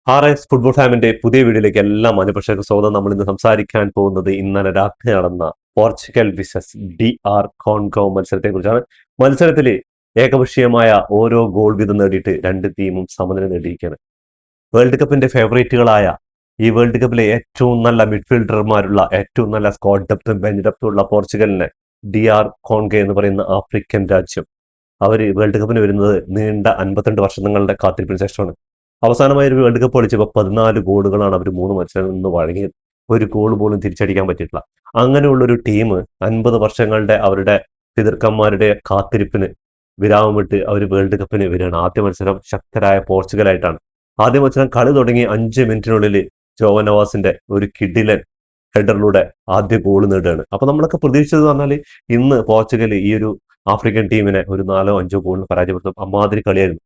RS football ഫാമിന്റെ പുതിയ വീഡിയോയിലേക്ക് എല്ലാ മാന്യപ്രേക്ഷകർക്കും സ്വാഗതം. നമ്മൾ ഇന്ന് സംസാരിക്കാൻ പോകുന്നത് ഇന്നലെ രാത്രി നടന്ന പോർച്ചുഗൽ വിസസ് DR കോൺഗോ മത്സരത്തെ കുറിച്ചാണ്. മത്സരത്തിൽ ഏകപക്ഷീയമായ ഓരോ ഗോൾ വീതം നേടിയിട്ട് രണ്ട് ടീമും സമനില നേടിയിരിക്കുകയാണ്. വേൾഡ് കപ്പിന്റെ ഫേവറേറ്റുകളായ ഈ വേൾഡ് കപ്പിലെ ഏറ്റവും നല്ല മിഡ്ഫീൽഡർമാരുള്ള ഏറ്റവും നല്ല സ്ക്വാഡ് ഡെപ്തും ബെഞ്ച് ഡെപ്തും ഉള്ള പോർച്ചുഗലിനെ DR കോൺഗോ എന്ന് പറയുന്ന ആഫ്രിക്കൻ രാജ്യം അവർ വേൾഡ് കപ്പിന് വരുന്നത് നീണ്ട 52 വർഷങ്ങളുടെ കാത്തിരിപ്പിന് ശേഷമാണ്. അവസാനമായി ഒരു വേൾഡ് കപ്പ് കളിച്ചപ്പോൾ 14 ഗോളുകളാണ് അവർ മൂന്ന് മത്സരങ്ങളിൽ നിന്ന് വഴങ്ങിയത്. ഒരു ഗോൾ പോലും തിരിച്ചടിക്കാൻ പറ്റിയിട്ടില്ല. അങ്ങനെയുള്ളൊരു ടീം 50 വർഷങ്ങളുടെ അവരുടെ പിതൃക്കന്മാരുടെ കാത്തിരിപ്പിന് വിരാമമിട്ട് അവർ വേൾഡ് കപ്പിന് വരികയാണ്. ആദ്യ മത്സരം ശക്തരായ പോർച്ചുഗലായിട്ടാണ്. ആദ്യ മത്സരം കളി തുടങ്ങി 5 മിനിറ്റിനുള്ളിൽ ജോവൻ നവാസിന്റെ ഒരു കിഡിലൻ ഹെഡറിലൂടെ ആദ്യ ഗോൾ നേടുകയാണ്. അപ്പൊ നമ്മളൊക്കെ പ്രതീക്ഷിച്ചത് പറഞ്ഞാൽ ഇന്ന് പോർച്ചുഗൽ ഈ ഒരു ആഫ്രിക്കൻ ടീമിനെ ഒരു 4-5 ഗോളിന് പരാജയപ്പെടുത്തും. അമ്മാതിരി കളിയായിരുന്നു.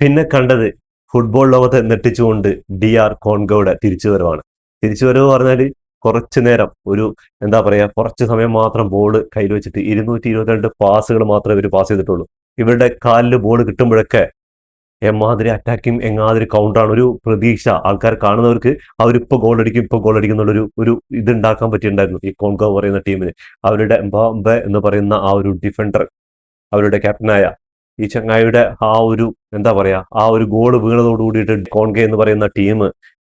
പിന്നെ കണ്ടത് ഫുട്ബോൾ ലോകത്തെ നെട്ടിച്ചുകൊണ്ട് DR കോൺഗോയുടെ തിരിച്ചുവരവാണ്. തിരിച്ചുവരവ് പറഞ്ഞാൽ കുറച്ചു നേരം ഒരു എന്താ പറയാ കുറച്ച് സമയം മാത്രം ബോൾ കയ്യിൽ വെച്ചിട്ട് 222 പാസുകൾ മാത്രമേ ഇവർ പാസ് ചെയ്തിട്ടുള്ളൂ. ഇവരുടെ കാലിൽ ബോൾ കിട്ടുമ്പോഴൊക്കെ എമ്മാതിരി അറ്റാക്കിങ് എങ്ങാതിരി കൗണ്ടറാണ്. ഒരു പ്രതീക്ഷ ആൾക്കാർ കാണുന്നവർക്ക് അവരിപ്പോ ഗോൾ അടിക്കും ഇപ്പൊ ഗോൾ അടിക്കും എന്നുള്ളൊരു ഒരു ഇത് ഉണ്ടാക്കാൻ പറ്റിയിട്ടുണ്ടായിരുന്നു ഈ കോൺഗോ പറയുന്ന ടീമിന്. അവരുടെ എംബാംബെ എന്ന് പറയുന്ന ആ ഒരു ഡിഫൻഡർ, അവരുടെ ക്യാപ്റ്റനായ ഈ ചങ്ങായിയുടെ ആ ഒരു എന്താ പറയാ ആ ഒരു ഗോൾ വീണതോട് കൂടിയിട്ട് കോൺഗെ എന്ന് പറയുന്ന ടീം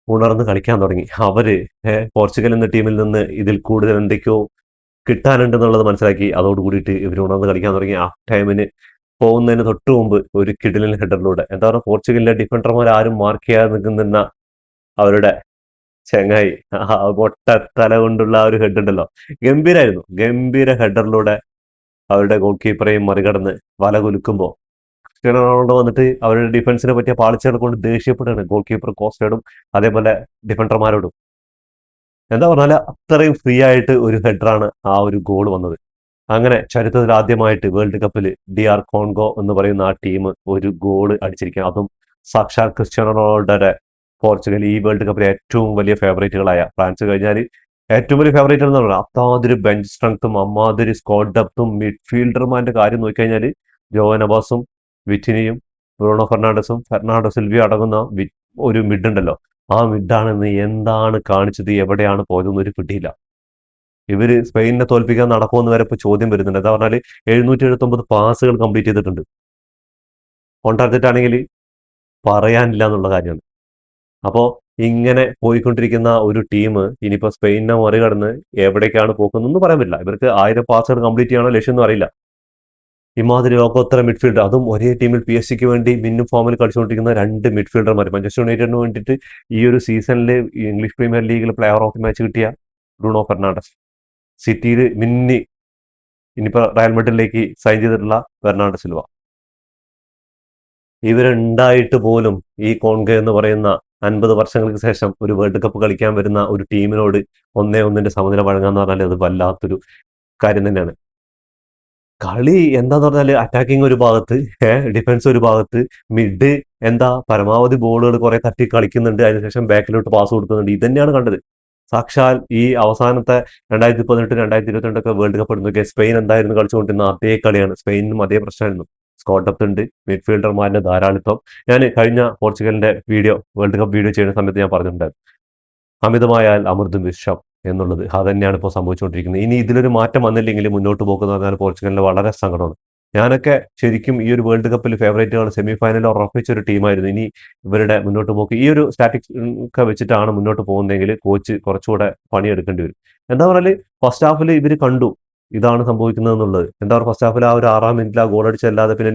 ഉണർന്ന് കളിക്കാൻ തുടങ്ങി. അവര് പോർച്ചുഗൽ എന്ന ടീമിൽ നിന്ന് ഇതിൽ കൂടുതൽ എന്തൊക്കെയോ കിട്ടാനുണ്ടെന്നുള്ളത് മനസ്സിലാക്കി. അതോട് കൂടിയിട്ട് ഇവർ ഉണർന്ന് കളിക്കാൻ തുടങ്ങി. ആ ടൈമിന് പോകുന്നതിന് തൊട്ട് മുമ്പ് ഒരു കിടിലൻ ഹെഡറിലൂടെ എന്താ പറയുക പോർച്ചുഗലിലെ ഡിഫൻഡർമാർ ആരും മാർക്ക് ചെയ്യാതെ നിൽക്കുന്ന അവരുടെ ചെങ്ങായി മൊട്ട തല കൊണ്ടുള്ള ആ ഒരു ഹെഡ് ഉണ്ടല്ലോ, ഗംഭീരായിരുന്നു. ഗംഭീര ഹെഡറിലൂടെ അവരുടെ ഗോൾ കീപ്പറെയും മറികടന്ന് വല കുലുക്കുമ്പോൾ ക്രിസ്ത്യാനോ റൊണാൾഡോ വന്നിട്ട് അവരുടെ ഡിഫൻസിനെ പറ്റിയ പാളിച്ചകൾ കൊണ്ട് ദേഷ്യപ്പെടുകയാണ് ഗോൾ കീപ്പർ കോസ്റ്റയോടും അതേപോലെ ഡിഫൻഡർമാരോടും. എന്താ പറഞ്ഞാൽ അത്രയും ഫ്രീ ആയിട്ട് ഒരു ഹെഡറാണ് ആ ഒരു ഗോൾ വന്നത്. അങ്ങനെ ചരിത്രത്തിൽ ആദ്യമായിട്ട് വേൾഡ് കപ്പിൽ DR കോൺഗോ എന്ന് പറയുന്ന ആ ടീം ഒരു ഗോൾ അടിച്ചിരിക്കുക, അതും സാക്ഷാൽ ക്രിസ്ത്യാനോ റൊണാൾഡോയുടെ പോർച്ചുഗൽ ഈ വേൾഡ് കപ്പിലെ ഏറ്റവും വലിയ ഫേവറേറ്റുകളായ ഫ്രാൻസ് കഴിഞ്ഞാൽ ഏറ്റവും വലിയ ഫേവറേറ്റ് എന്ന് പറയുന്നത് അത്താതിരി ബെഞ്ച് സ്ട്രെങ്ത്തും അമ്മാതിരി സ്ക്വാഡ് ഡെപ്തും മിഡ്ഫീൽഡർമാരുടെ കാര്യം നോക്കിക്കഴിഞ്ഞാൽ ജോവൻ നവാസും വിറ്റിനിയും ബ്രൂണോ ഫെർണാണ്ടസും ഫെർണാണ്ടോ സിൽവിയോ അടങ്ങുന്ന ഒരു മിഡ് ഉണ്ടല്ലോ, ആ മിഡാണെന്ന് എന്താണ് കാണിച്ചത് എവിടെയാണ് പോയതെന്ന് ഒരു പിടിയില്ല. ഇവര് സ്പെയിനിനെ തോൽപ്പിക്കാൻ നടക്കുമെന്ന് വരെ ഇപ്പൊ ചോദ്യം വരുന്നുണ്ട്. എന്താ പറഞ്ഞാൽ 779 പാസുകൾ കംപ്ലീറ്റ് ചെയ്തിട്ടുണ്ട്. ഓൺ ടാർഗറ്റ് ആണെങ്കിൽ പറയാനില്ല എന്നുള്ള കാര്യമാണ്. അപ്പോ ഇങ്ങനെ പോയിക്കൊണ്ടിരിക്കുന്ന ഒരു ടീം ഇനിയിപ്പോ സ്പെയിനിനെ മറികടന്ന് എവിടേക്കാണ് പോക്കുന്നതെന്ന് പറയാൻ പറ്റില്ല. ഇവർക്ക് 1000 പാസുകൾ കംപ്ലീറ്റ് ചെയ്യാനോ ലക്ഷ്യം ഒന്നും അറിയില്ല. ഇമാതിരി ലോകോത്തര മിഡ്ഫീൽഡർ, അതും ഒരേ ടീമിൽ PSG വേണ്ടി മിന്നും ഫോമിൽ കളിച്ചുകൊണ്ടിരിക്കുന്ന രണ്ട് മിഡ്ഫീൽഡർമാർ. മാഞ്ചസ്റ്റർ യുണൈറ്റഡിന് വേണ്ടിയിട്ട് ഈ ഒരു സീസണിൽ ഇംഗ്ലീഷ് പ്രീമിയർ ലീഗിൽ പ്ലെയർ ഓഫ് മാച്ച് കിട്ടിയ ബ്രൂണോ ഫെർണാണ്ടസ്, സിറ്റിയിൽ മിന്നി ഇനിയിപ്പോ റയൽ മാഡ്രിഡിലേക്ക് സൈൻ ചെയ്തിട്ടുള്ള ബെർണാർഡോ സിൽവ, ഇവരുണ്ടായിട്ട് പോലും ഈ കോൺഗോ എന്ന് പറയുന്ന 50 വർഷങ്ങൾക്ക് ശേഷം ഒരു വേൾഡ് കപ്പ് കളിക്കാൻ വരുന്ന ഒരു ടീമിനോട് 1-1 സമനില വഴങ്ങാന്ന് പറഞ്ഞാൽ അത് വല്ലാത്തൊരു കാര്യം തന്നെയാണ്. കളി എന്താന്ന് പറഞ്ഞാല് അറ്റാക്കിംഗ് ഒരു ഭാഗത്ത്, ഡിഫൻസ് ഒരു ഭാഗത്ത്, മിഡ് എന്താ പരമാവധി ബോളുകൾ കുറെ തട്ടി കളിക്കുന്നുണ്ട്, അതിനുശേഷം ബാക്കിലോട്ട് പാസ് കൊടുക്കുന്നുണ്ട്. ഇത് തന്നെയാണ് കണ്ടത്. സാക്ഷാൽ ഈ അവസാനത്തെ 2018 2022 വേൾഡ് കപ്പ് എടുത്തൊക്കെ സ്പെയിൻ എന്തായിരുന്നു കളിച്ചുകൊണ്ടിരുന്ന അതേ കളിയാണ്. സ്പെയിനിനും അതേ പ്രശ്നമായിരുന്നു. സ്കോട്ട് ഡെപ്ത് ഉണ്ട്, മിഡ്ഫീൽഡർമാരുടെ ധാരാളിത്തം. ഞാൻ കഴിഞ്ഞ പോർച്ചുഗലിന്റെ വേൾഡ് കപ്പ് വീഡിയോ ചെയ്യുന്ന സമയത്ത് ഞാൻ പറഞ്ഞിട്ടുണ്ടായിരുന്നു, അമിതമായാൽ അമൃതും വിഷം എന്നുള്ളത്. അതന്നെയാണ് ഇപ്പോൾ സംഭവിച്ചുകൊണ്ടിരിക്കുന്നത്. ഇനി ഇതിലൊരു മാറ്റം വന്നില്ലെങ്കിൽ മുന്നോട്ട് പോകുന്നത് പറഞ്ഞാൽ പോർച്ചുഗലിന് വളരെ സങ്കടമാണ്. ഞാനൊക്കെ ശരിക്കും ഈ ഒരു വേൾഡ് കപ്പിൽ ഫേവറേറ്റുകൾ സെമി ഫൈനലിൽ ഉറപ്പിച്ച ഒരു ടീമായിരുന്നു. ഇനി ഇവരുടെ മുന്നോട്ട് പോക്ക് ഈ ഒരു സ്റ്റാറ്റിക്സ് ഒക്കെ വെച്ചിട്ടാണ് മുന്നോട്ട് പോകുന്നതെങ്കിൽ കോച്ച് കുറച്ചുകൂടെ പണിയെടുക്കേണ്ടി വരും. എന്താ പറഞ്ഞാൽ ഫസ്റ്റ് ഹാഫിൽ ഇവർ കണ്ടു ഇതാണ് സംഭവിക്കുന്നത് എന്നുള്ളത്. എന്താ പറയുക ഫസ്റ്റ് ഹാഫിൽ ആ ഒരു 6-ാം മിനിറ്റിൽ ആ ഗോൾ അടിച്ചല്ലാതെ പിന്നെ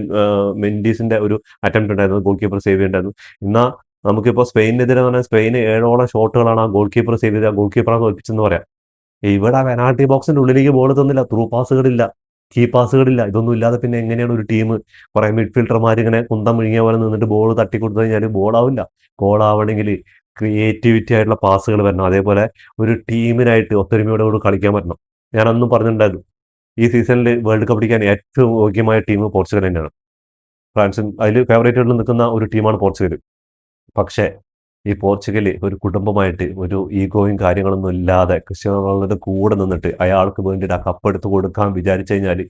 മെൻഡീസിന്റെ ഒരു അറ്റംപ്റ്റ് ഉണ്ടായിരുന്നു, ഗോൾ കീപ്പർ സേവ് ചെയ്തിട്ടുണ്ടായിരുന്നു. എന്നാ നമുക്കിപ്പോ സ്പെയിനെതിരെ പറഞ്ഞാൽ സ്പെയിന് 7ഓളം ഷോട്ടുകളാണ് ആ ഗോൾ കീപ്പർ സേവ് ചെയ്ത് ആ ഗോൾ കീപ്പറാണ് തോൽപ്പിച്ചെന്ന് പറയാം. ഇവിടെ പെനാൾട്ടി ബോക്സിന്റെ ഉള്ളിലേക്ക് ബോൾ തന്നില്ല, ത്രൂ പാസുകളില്ല, കീ പാസുകളില്ല. ഇതൊന്നും ഇല്ലാതെ പിന്നെ എങ്ങനെയാണ് ഒരു ടീം കുറെ മിഡ്ഫീൽഡർമാർ ഇങ്ങനെ കുന്തം മുഴുകിയ പോലെ നിന്നിട്ട് ബോൾ തട്ടിക്കൊടുത്തു കഴിഞ്ഞാൽ ഗോളാവില്ല. ഗോളാവണമെങ്കിൽ ക്രിയേറ്റിവിറ്റി ആയിട്ടുള്ള പാസുകൾ വരണം. അതേപോലെ ഒരു ടീമിനായിട്ട് ഒത്തൊരുമയോടെ കൂടി കളിക്കാൻ പറ്റണം. ഞാൻ അന്നും പറഞ്ഞിട്ടുണ്ടായിരുന്നു ഈ സീസണിൽ വേൾഡ് കപ്പ് അടിക്കാൻ ഏറ്റവും യോഗ്യമായ ടീം പോർച്ചുഗൽ തന്നെയാണ്. ഫ്രാൻസും അതിൽ ഫേവറേറ്റുകളിൽ നിൽക്കുന്ന ഒരു ടീമാണ് പോർച്ചുഗൽ. പക്ഷേ ഈ പോർച്ചുഗൽ ഒരു കുടുംബമായിട്ട് ഒരു ഈഗോയും കാര്യങ്ങളൊന്നും ഇല്ലാതെ ക്രിസ്ത്യാനോ റൊണാൾഡോയുടെ കൂടെ നിന്നിട്ട് അയാൾക്ക് വേണ്ടിയിട്ട് ആ കപ്പെടുത്ത് കൊടുക്കാൻ വിചാരിച്ചു കഴിഞ്ഞാൽ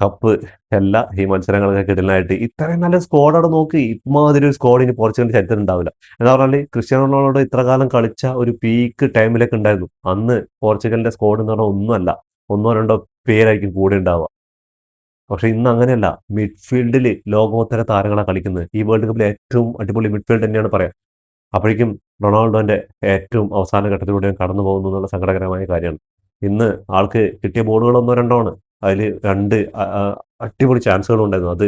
കപ്പ് എല്ലാ ഈ മത്സരങ്ങളൊക്കെ കിടലായിട്ട് ഇത്രയും നല്ല സ്ക്വാഡ് അവിടെ നോക്ക്. ഇമാതിരി ഒരു സ്ക്വാഡ് ഇനി പോർച്ചുഗലിന്റെ ചരിത്രം ഉണ്ടാവില്ല. എന്താ പറഞ്ഞാല് ക്രിസ്ത്യാനോ റൊണാൾഡോ ഇത്ര കാലം കളിച്ച ഒരു പീക്ക് ടൈമിലൊക്കെ ഉണ്ടായിരുന്നു. അന്ന് പോർച്ചുഗലിന്റെ സ്ക്വാഡ് എന്ന് പറഞ്ഞാൽ ഒന്നുമല്ല. ഒന്നോ രണ്ടോ പേരായിരിക്കും കൂടെ ഉണ്ടാവുക. പക്ഷെ ഇന്ന് അങ്ങനെയല്ല. മിഡ്ഫീൽഡിൽ ലോകോത്തര താരങ്ങളാണ് കളിക്കുന്നത്. ഈ വേൾഡ് കപ്പിലെ ഏറ്റവും അടിപൊളി മിഡ്ഫീൽഡ് തന്നെയാണ് പറയാം. അപ്പോഴേക്കും റൊണാൾഡോന്റെ ഏറ്റവും അവസാന ഘട്ടത്തിലൂടെ കടന്നു പോകുന്നു എന്നുള്ള സങ്കടകരമായ കാര്യമാണ്. ഇന്ന് ആൾക്ക് കിട്ടിയ ബോളുകൾ ഒന്നോ രണ്ടോ ആണ്. അതിൽ രണ്ട് അടിപൊളി ചാൻസുകൾ ഉണ്ടായിരുന്നു. അത്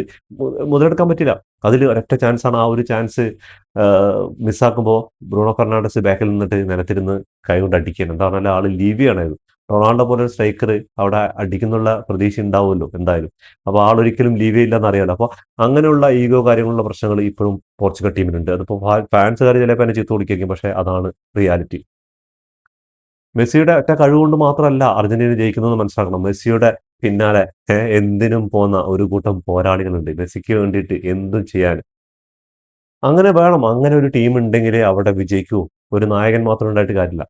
മുതലെടുക്കാൻ പറ്റില്ല. അതിൽ ഒരൊറ്റ ചാൻസാണ്. ആ ഒരു ചാൻസ് മിസ്സാക്കുമ്പോൾ ബ്രൂണോ ഫെർണാണ്ടസ് ബാക്കിൽ നിന്നിട്ട് നിലത്തിരുന്ന് കൈകൊണ്ട് അടിക്കുകയാണ്. എന്താ പറഞ്ഞാൽ ആള് ലീവിയാണ്. റൊണാൾഡോ പോലെ ഒരു സ്ട്രൈക്കർ അവിടെ അടിക്കുന്നുള്ള പ്രതീക്ഷ ഉണ്ടാവുമല്ലോ എന്തായാലും. അപ്പോൾ ആളൊരിക്കലും ലീവ് ചെയ്യില്ലെന്ന് അറിയാലോ. അപ്പോൾ അങ്ങനെയുള്ള ഈഗോ കാര്യങ്ങളുള്ള പ്രശ്നങ്ങൾ ഇപ്പോഴും പോർച്ചുഗൽ ടീമിനുണ്ട്. അതിപ്പോൾ ഫാൻസുകാർ ചിലപ്പോൾ എന്നെ ചീത്ത വിളിക്കും. പക്ഷേ അതാണ് റിയാലിറ്റി. മെസ്സിയുടെ ഒറ്റ കഴിവുകൊണ്ട് മാത്രമല്ല അർജന്റീന ജയിക്കുന്നത് മനസ്സിലാക്കണം. മെസ്സിയുടെ പിന്നാലെ എന്തിനും പോന്ന ഒരു കൂട്ടം പോരാളികളുണ്ട്. മെസ്സിക്ക് വേണ്ടിയിട്ട് എന്തും ചെയ്യാൻ. അങ്ങനെ വേണം. അങ്ങനെ ഒരു ടീം ഉണ്ടെങ്കിലേ അവിടെ വിജയിക്കൂ. ഒരു നായകൻ മാത്രം ഉണ്ടായിട്ട് കാര്യമില്ല.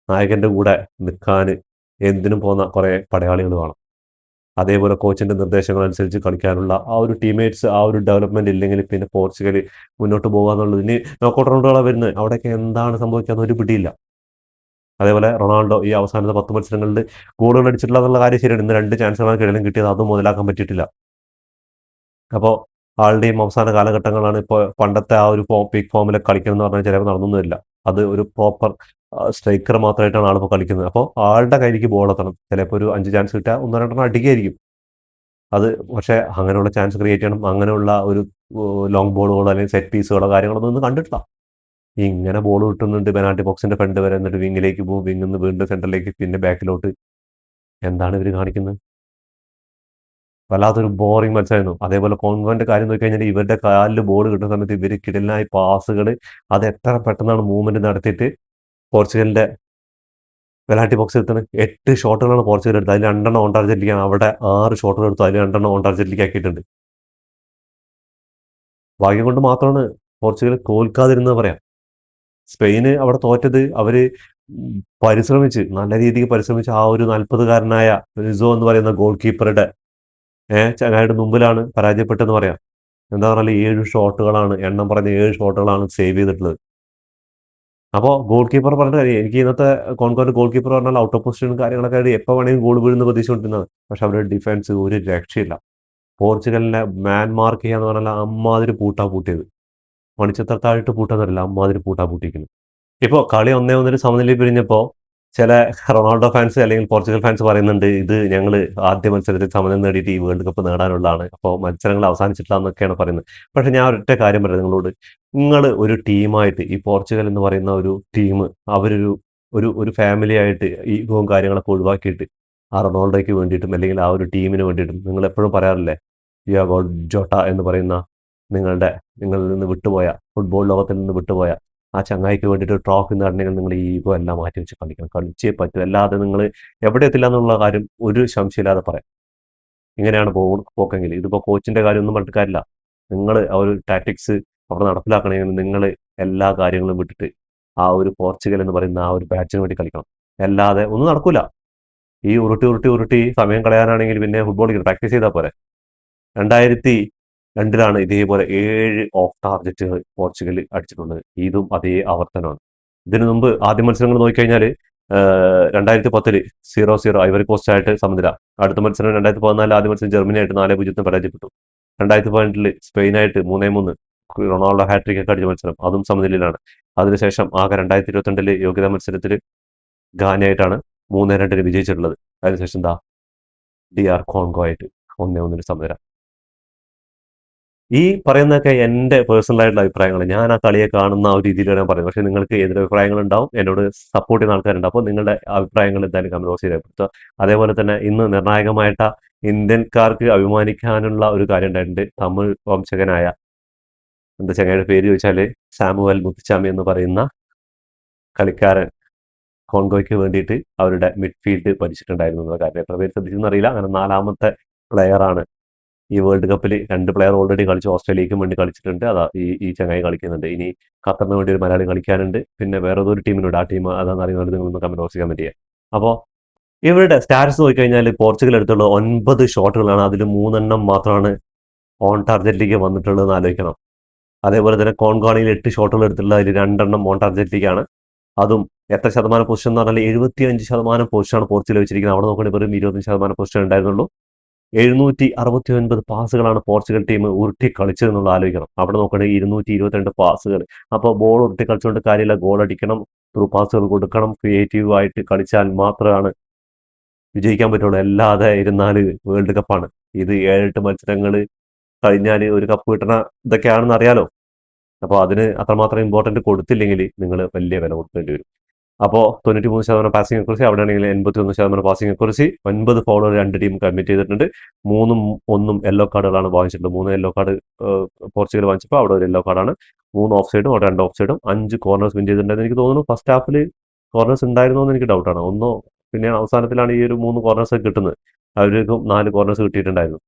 നായകന്റെ കൂടെ നിൽക്കാന് എന്തിനും പോന്ന കുറെ പടയാളികൾ വേണം. അതേപോലെ കോച്ചിന്റെ നിർദ്ദേശങ്ങൾ അനുസരിച്ച് കളിക്കാനുള്ള ആ ഒരു ടീംമേറ്റ്സ്, ആ ഒരു ഡെവലപ്മെന്റ് ഇല്ലെങ്കിൽ പിന്നെ പോർച്ചുഗൽ മുന്നോട്ട് പോകുക എന്നുള്ളത്. ഇനി നോക്കൗട്ട് റൗണ്ടുകളാണ് വരുന്നത്. അവിടെയൊക്കെ എന്താണ് സംഭവിക്കാന്ന് ഒരു പിടിയില്ല. അതേപോലെ റൊണാൾഡോ ഈ അവസാനത്തെ 10 മത്സരങ്ങളിൽ ഗോളുകൾ അടിച്ചിട്ടില്ല എന്നുള്ള കാര്യം ശരിയാണ്. ഇന്ന് 2 ചാൻസുകളാണ് കിടിലം കിട്ടിയത്. അതും മുതലാക്കാൻ പറ്റിയിട്ടില്ല. അപ്പോൾ ആളുടെയും അവസാന കാലഘട്ടങ്ങളാണ്. ഇപ്പോൾ പണ്ടത്തെ ആ ഒരു പീക്ക് ഫോമിലെ കളിക്കണം എന്ന് പറഞ്ഞാൽ ചിലപ്പോൾ നടന്നൊന്നും വരില്ല. അത് ഒരു പ്രോപ്പർ സ്ട്രൈക്കർ മാത്രമായിട്ടാണ് ആളിപ്പോൾ കളിക്കുന്നത്. അപ്പോൾ ആളുടെ കയ്യിലേക്ക് ബോൾ എത്തണം. ചിലപ്പോൾ ഒരു 5 ചാൻസ് കിട്ടിയാൽ ഒന്നോ രണ്ടെണ്ണം അടിക്കുകയായിരിക്കും. അത് പക്ഷേ അങ്ങനെയുള്ള ചാൻസ് ക്രിയേറ്റ് ചെയ്യണം. അങ്ങനെയുള്ള ഒരു ലോങ് ബോളുകളോ അല്ലെങ്കിൽ സെറ്റ് പീസുകളോ കാര്യങ്ങളൊന്നും ഒന്നും കണ്ടിട്ടില്ല. ഇങ്ങനെ ബോൾ കിട്ടുന്നുണ്ട് പെനാൽറ്റി ബോക്സിന്റെ ഫ്രണ്ട് വരെ, എന്നിട്ട് വിങ്ങിലേക്ക് പോകും, വിങ്ങിൽ നിന്ന് വീണ്ടും സെന്ററിലേക്ക്, പിന്നെ ബാക്കിലോട്ട്. എന്താണ് ഇവർ കാണിക്കുന്നത്? വല്ലാത്തൊരു ബോറിംഗ് മത്സരമായിരുന്നു. അതേപോലെ കോൺവെന്റ് കാര്യം നോക്കിക്കഴിഞ്ഞാൽ ഇവരുടെ കാലിൽ ബോൾ കിട്ടുന്ന സമയത്ത് ഇവർ കിടലിനായി പാസുകൾ അത് എത്ര പെട്ടെന്നാണ് മൂവ്മെന്റ് നടത്തിയിട്ട് പോർച്ചുഗലിന്റെ പെനാൽറ്റി ബോക്സിൽ എത്തുന്നത്. 8 ഷോട്ടുകളാണ് പോർച്ചുഗൽ എടുത്തത്. അതിൽ 2 ഓൺ ടാർജറ്റിലേക്കാണ്. അവിടെ 6 ഷോട്ടുകൾ എടുത്തു. അതിൽ 2 ഓൺ ടാർജറ്റിലേക്ക് ആക്കിയിട്ടുണ്ട്. ഭാഗ്യം കൊണ്ട് മാത്രമാണ് പോർച്ചുഗൽ തോൽക്കാതിരുന്നത് പറയാം. സ്പെയിന് അവിടെ തോറ്റത് അവര് പരിശ്രമിച്ച് നല്ല രീതിക്ക് പരിശ്രമിച്ച് ആ ഒരു 40-കാരനായ റിസോ എന്ന് പറയുന്ന ഗോൾ കീപ്പറുടെ ചങ്ങായിയുടെ മുമ്പിലാണ് പരാജയപ്പെട്ടെന്ന് പറയാം. എന്താ പറഞ്ഞാൽ 7 ഷോട്ടുകളാണ്, എണ്ണം പറഞ്ഞ 7 ഷോട്ടുകളാണ് സേവ് ചെയ്തിട്ടുള്ളത്. അപ്പോൾ ഗോൾ കീപ്പർ പറഞ്ഞ കാര്യം എനിക്ക് ഇന്നത്തെ കോൺകോന്റെ ഗോൾ കീപ്പർ പറഞ്ഞാൽ ഔട്ട് ഓഫ് പൊസിഷൻ കാര്യങ്ങളൊക്കെ ആയിട്ട് എപ്പോൾ വേണമെങ്കിലും ഗോൾ വീഴുന്ന പ്രതീക്ഷിച്ചുകൊണ്ടിരുന്നത്. പക്ഷെ അവരുടെ ഡിഫൻസ് ഒരു രക്ഷയില്ല. പോർച്ചുഗലിനെ മാൻ മാർക്ക് ചെയ്യാന്ന് പറഞ്ഞാൽ അമ്മാതിരി പൂട്ടാ പൂട്ടിയത്. മണിച്ചിത്രത്താഴിട്ട് പൂട്ടാന്നറിയില്ല, അമ്മാതിരി പൂട്ടാ പൂട്ടിയിരിക്കുന്നു. ഇപ്പോ കളി 1-1 സമനിലയിൽ പിരിഞ്ഞപ്പോ ചില റൊണാൾഡോ ഫാൻസ് അല്ലെങ്കിൽ പോർച്ചുഗൽ ഫാൻസ് പറയുന്നുണ്ട് ഇത് ഞങ്ങൾ ആദ്യ മത്സരത്തിൽ സമനില നേടിയിട്ട് ഈ വേൾഡ് കപ്പ് നേടാനുള്ളതാണ്. അപ്പോൾ മത്സരങ്ങൾ അവസാനിച്ചിട്ടില്ല എന്നൊക്കെയാണ് പറയുന്നത്. പക്ഷെ ഞാൻ ഒരൊറ്റ കാര്യം പറയാം നിങ്ങളോട്. നിങ്ങൾ ഒരു ടീമായിട്ട് ഈ പോർച്ചുഗൽ എന്ന് പറയുന്ന ഒരു ടീം അവരൊരു ഒരു ഒരു ഫാമിലി ആയിട്ട് ഈഗോയും കാര്യങ്ങളൊക്കെ ഒഴിവാക്കിയിട്ട് ആ റൊണാൾഡോയ്ക്ക് വേണ്ടിയിട്ടും അല്ലെങ്കിൽ ആ ഒരു ടീമിന് വേണ്ടിയിട്ടും നിങ്ങൾ എപ്പോഴും പറയാറില്ലേ ഡിയാഗോ ജോട്ട എന്ന് പറയുന്ന നിങ്ങളുടെ നിങ്ങളിൽ നിന്ന് വിട്ടുപോയ ഫുട്ബോൾ ലോകത്തിൽ നിന്ന് വിട്ടുപോയ ആ ചങ്ങായിക്ക് വേണ്ടിയിട്ട് ട്രോഫി നേടണമെങ്കിൽ നിങ്ങൾ ഈ ഈഗോ എല്ലാം മാറ്റി വെച്ച് കളിക്കണം. കളിച്ചേ പറ്റൂ. അല്ലാതെ നിങ്ങൾ എവിടെ എത്തില്ല എന്നുള്ള കാര്യം ഒരു സംശയമില്ലാതെ പറയാം. ഇങ്ങനെയാണ് പോക്കെങ്കിൽ ഇതിപ്പോൾ കോച്ചിന്റെ കാര്യമൊന്നും പറഞ്ഞിട്ട് കാര്യമില്ല. നിങ്ങൾ ആ ഒരു ടാറ്റിക്സ് അവിടെ നടപ്പിലാക്കണമെങ്കിൽ നിങ്ങൾ എല്ലാ കാര്യങ്ങളും വിട്ടിട്ട് ആ ഒരു പോർച്ചുഗൽ എന്ന് പറയുന്ന ആ ഒരു ബാച്ചിന് വേണ്ടി കളിക്കണം. അല്ലാതെ ഒന്നും നടക്കൂല. ഈ ഉരുട്ടി ഉരുട്ടി ഉരുട്ടി സമയം കളയാനാണെങ്കിൽ പിന്നെ ഫുട്ബോൾ പ്രാക്ടീസ് ചെയ്താൽ പോരെ. 2002 ഇതേപോലെ 7 ഓഫ് ടാർഗറ്റുകൾ പോർച്ചുഗൽ അടിച്ചിട്ടുള്ളത്. ഇതും അതേ ആവർത്തനമാണ്. ഇതിനു മുമ്പ് ആദ്യ മത്സരങ്ങൾ നോക്കിക്കഴിഞ്ഞാൽ 2010 0-0 ഐവറി കോസ്റ്റ് ആയിട്ട് സമനില. അടുത്ത മത്സരം 2014 ആദ്യ മത്സരം ജർമ്മനി ആയിട്ട് 4-0 പരാജയപ്പെട്ടു. 2018 സ്പെയിനായിട്ട് 3-3 റൊണാൾഡോ ഹാട്രിക് ഒക്കെ അടിച്ച മത്സരം, അതും സമനിലയിലാണ്. അതിനുശേഷം ആകെ 2022 യോഗ്യതാ മത്സരത്തിൽ ഗാനയായിട്ടാണ് 3-2 വിജയിച്ചിട്ടുള്ളത്. അതിനുശേഷം എന്താ DR കോൺഗോ ആയിട്ട് 1-1 സമനില. ഈ പറയുന്നതൊക്കെ എൻ്റെ പേഴ്സണൽ ആയിട്ടുള്ള അഭിപ്രായങ്ങൾ. ഞാൻ ആ കളിയെ കാണുന്ന ആ ഒരു രീതിയിലാണ് ഞാൻ പറയുന്നത്. പക്ഷേ നിങ്ങൾക്ക് എതിരഭിപ്രായങ്ങൾ ഉണ്ടാവും. എന്നോട് സപ്പോർട്ട് ചെയ്യുന്ന ആൾക്കാരുണ്ട്. അപ്പോൾ നിങ്ങളുടെ അഭിപ്രായങ്ങൾ എന്തായാലും കമന്റ് ബോക്സിൽ രേഖപ്പെടുത്തുക. അതേപോലെ തന്നെ ഇന്ന് നിർണായകമായിട്ട് ഇന്ത്യൻകാർക്ക് അഭിമാനിക്കാനുള്ള ഒരു കാര്യം ഉണ്ടായിട്ടുണ്ട്. തമിഴ് വംശജനായ എന്താ ചങ്ങായിയുടെ പേര് ചോദിച്ചാൽ സാമുവൽ മുത്തുച്ചാമി എന്ന് പറയുന്ന കളിക്കാരൻ കോൺഗോയ്ക്ക് വേണ്ടിയിട്ട് അവരുടെ മിഡ്ഫീൽഡ് ഭരിച്ചിട്ടുണ്ടായിരുന്നു എന്നുള്ള കാര്യം എത്ര പേര് ശ്രദ്ധിച്ചെന്ന് അറിയില്ല. അങ്ങനെ 4ാമത്തെ പ്ലെയറാണ് ഈ വേൾഡ് കപ്പിൽ. 2 പ്ലെയർ ഓൾറെഡി കളിച്ചു. ഓസ്ട്രേലിയക്കും വേണ്ടി കളിച്ചിട്ടുണ്ട്. അതാ ഈ ഈ ചങ്ങായി കളിക്കുന്നുണ്ട്. ഇനി ഖത്തറിന് വേണ്ടി ഒരു മലയാളി കളിക്കാനുണ്ട്. പിന്നെ വേറെ ഏതൊരു ടീമിനുണ്ട്. ആ ടീം അതാണെന്ന് അറിയുന്നത് നിങ്ങളൊന്ന് കമന്റ് ബോക്സിൽ കമന്റ് ചെയ്യുക. അപ്പോൾ ഇവരുടെ സ്റ്റാറ്റസ് നോക്കിക്കഴിഞ്ഞാൽ പോർച്ചുഗൽ എടുത്തുള്ള 9 ഷോട്ടുകളാണ്, അതിൽ 3 മാത്രമാണ് ഓൺ ടാർഗറ്റിലേക്ക് വന്നിട്ടുള്ളതെന്ന് ആലോചിക്കണം. അതേപോലെ തന്നെ കോൺഗോണയിൽ 8 ഷോട്ടുകൾ എടുത്തിട്ടുള്ള അതിൽ 2 ഓൺ ടാർഗറ്റിലേക്കാണ്. അതും എത്ര ശതമാനം പൊസിഷൻ എന്ന് പറഞ്ഞാൽ 75% പൊസിഷനാണ് പോർച്ചുഗൽ വെച്ചിരിക്കുന്നത്. അവിടെ നോക്കുകയാണെങ്കിൽ വെറും 25% പൊസിഷൻ ഉണ്ടായിരുന്നുള്ളൂ. 769 പാസുകളാണ് പോർച്ചുഗൽ ടീം ഉരുട്ടി കളിച്ചതെന്നുള്ള ആലോചിക്കണം. അവിടെ നോക്കുകയാണെങ്കിൽ 222 പാസുകൾ. അപ്പോൾ ബോൾ ഉരുട്ടി കളിച്ചുകൊണ്ട് കാര്യമില്ല, ഗോൾ അടിക്കണം, ത്രൂ പാസുകൾ കൊടുക്കണം, ക്രിയേറ്റീവ് ആയിട്ട് കളിച്ചാൽ മാത്രമാണ് വിജയിക്കാൻ പറ്റുള്ളൂ. അല്ലാതെ ഇരുന്നാൽ വേൾഡ് കപ്പാണ് ഇത്. 7-8 മത്സരങ്ങൾ കഴിഞ്ഞാൽ ഒരു കപ്പ് കിട്ടണ ഇതൊക്കെയാണെന്ന് അറിയാലോ. അപ്പോൾ അതിന് അത്രമാത്രം ഇമ്പോർട്ടന്റ് കൊടുത്തില്ലെങ്കിൽ നിങ്ങൾ വലിയ വില കൊടുക്കേണ്ടി വരും. അപ്പോൾ 93% പാസിംഗ് അക്യുറസി, അവിടെയാണെങ്കിൽ 81% പാസിംഗ് അക്യുറസി. 9 ഫൗളുകൾ 2 ടീം കമ്മിറ്റ് ചെയ്തിട്ടുണ്ട്. 3ഉം 1ഉം യെല്ലോ കാർഡുകളാണ് വാങ്ങിച്ചിട്ടുള്ളത്. 3 യെല്ലോ കാർഡ് പോർച്ചുഗൽ വാങ്ങിച്ചപ്പോൾ അവിടെ ഒരു യെല്ലോ കാർഡാണ്. 3 ഓഫ് സൈഡും അവിടെ 2 ഓഫ് സൈഡും. 5 കോർണേഴ്സ് വിൻ ചെയ്തിട്ടുണ്ടെന്ന് എനിക്ക് തോന്നുന്നു. ഫസ്റ്റ് ഹാഫിൽ കോർണേഴ്സ് ഉണ്ടായിരുന്നോ എന്ന് എനിക്ക് ഡൗട്ടാണ്. ഒന്നോ പിന്നെ അവസാനത്തിലാണ് ഈ ഒരു 3 കോർണേഴ്സ് കിട്ടുന്നത്. അവർക്കും 4 കോർണേഴ്സ് കിട്ടിയിട്ടുണ്ടായിരുന്നു.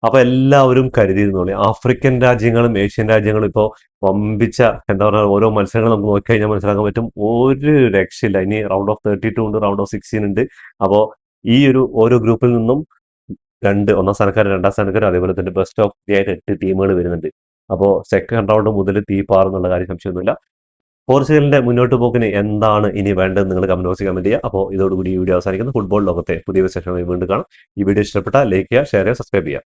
അപ്പൊ എല്ലാവരും കരുതിയിരുന്നോളി, ആഫ്രിക്കൻ രാജ്യങ്ങളും ഏഷ്യൻ രാജ്യങ്ങളും ഇപ്പോൾ വമ്പിച്ച എന്താ പറയുക, ഓരോ മത്സരങ്ങൾ നമുക്ക് നോക്കിക്കഴിഞ്ഞാൽ മനസ്സിലാക്കാൻ പറ്റും, ഒരു രക്ഷയില്ല. ഇനി റൗണ്ട് ഓഫ് 32 ഉണ്ട്, റൗണ്ട് ഓഫ് 16 ഉണ്ട്. അപ്പോൾ ഈ ഒരു ഓരോ ഗ്രൂപ്പിൽ നിന്നും ഒന്നാം സ്ഥാനക്കാരും 2ാം സ്ഥാനക്കാരും അതേപോലെ തന്നെ ബെസ്റ്റ് ഓഫ് 3 ആയിട്ട് 8 ടീമുകൾ വരുന്നുണ്ട്. അപ്പോൾ സെക്കൻഡ് റൗണ്ട് മുതൽ തീപാറുന്നുള്ള കാര്യം സംശയമൊന്നുമില്ല. പോർച്ചുഗലിന്റെ മുന്നോട്ട് പോക്കിന് എന്താണ് ഇനി വേണ്ടത് നിങ്ങൾ കമന്റ് ബോക്സിൽ കമന്റ് ചെയ്യുക. അപ്പോൾ ഇതോടുകൂടി ഈ വീഡിയോ അവസാനിക്കുന്നു. ഫുട്ബോൾ ലോകത്തെ പുതിയ വിശേഷങ്ങൾ വീണ്ടും കാണാം. ഈ വീഡിയോ ഇഷ്ടപ്പെട്ടാൽ ലൈക്ക് ചെയ്യുക, ഷെയർ ചെയ്യുക, സബ്സ്ക്രൈബ് ചെയ്യുക.